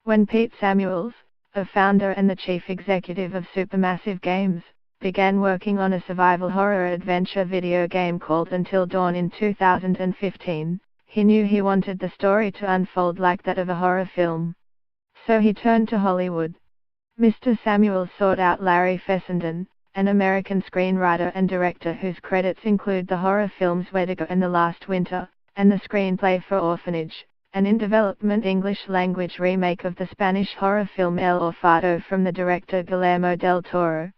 When Pete Samuels, a founder and the chief executive of Supermassive Games, began working on a survival horror adventure video game called Until Dawn in 2015, he knew he wanted the story to unfold like that of a horror film. So he turned to Hollywood. Mr. Samuels sought out Larry Fessenden, an American screenwriter and director whose credits include the horror films Wendigo and The Last Winter, and the screenplay for Orphanage, an in-development English-language remake of the Spanish horror film El Orfado from the director Guillermo del Toro.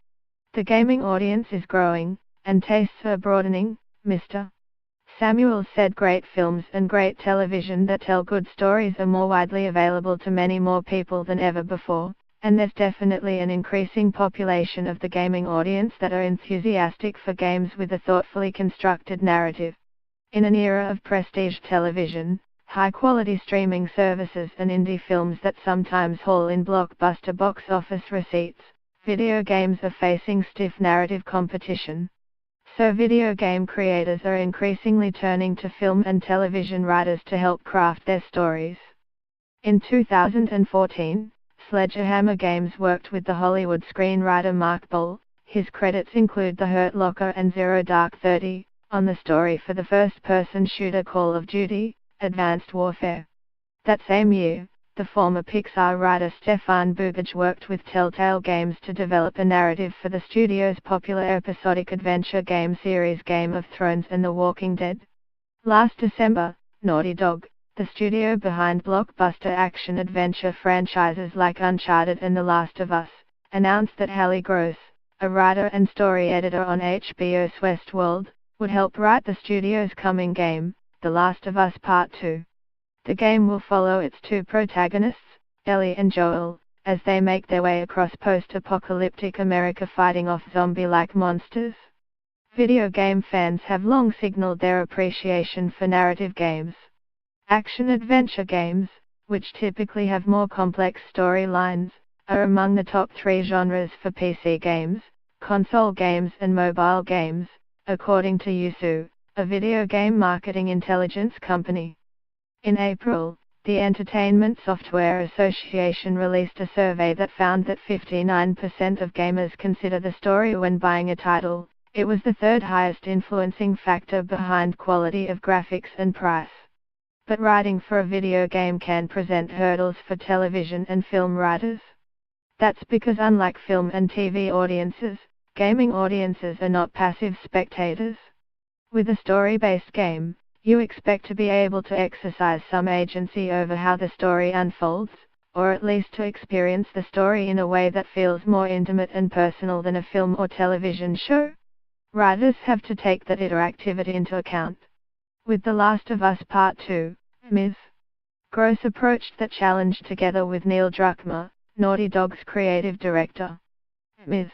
The gaming audience is growing, and tastes are broadening, Mr. Samuels said. Great films and great television that tell good stories are more widely available to many more people than ever before, and there's definitely an increasing population of the gaming audience that are enthusiastic for games with a thoughtfully constructed narrative. In an era of prestige television, high-quality streaming services and indie films that sometimes haul in blockbuster box office receipts, video games are facing stiff narrative competition. So video game creators are increasingly turning to film and television writers to help craft their stories. In 2014, Sledgehammer Games worked with the Hollywood screenwriter Mark Boal. His credits include The Hurt Locker and Zero Dark 30, on the story for the first-person shooter Call of Duty: Advanced Warfare. That same year, the former Pixar writer Stefan Bugaj worked with Telltale Games to develop a narrative for the studio's popular episodic adventure game series Game of Thrones and The Walking Dead. Last December, Naughty Dog, the studio behind blockbuster action-adventure franchises like Uncharted and The Last of Us, announced that Hallie Gross, a writer and story editor on HBO's Westworld, would help write the studio's coming game, The Last of Us Part 2. The game will follow its two protagonists, Ellie and Joel, as they make their way across post-apocalyptic America fighting off zombie-like monsters. Video game fans have long signaled their appreciation for narrative games. Action-adventure games, which typically have more complex storylines, are among the top 3 genres for PC games, console games and mobile games, according to Yuzu, a video game marketing intelligence company. In April, the Entertainment Software Association released a survey that found that 59% of gamers consider the story when buying a title. It was the third highest influencing factor behind quality of graphics and price. But writing for a video game can present hurdles for television and film writers. That's because unlike film and TV audiences, gaming audiences are not passive spectators. With a story-based game, you expect to be able to exercise some agency over how the story unfolds, or at least to experience the story in a way that feels more intimate and personal than a film or television show. Writers have to take that interactivity into account. With The Last of Us Part 2, Ms. Gross approached that challenge together with Neil Druckmann, Naughty Dog's creative director. Ms.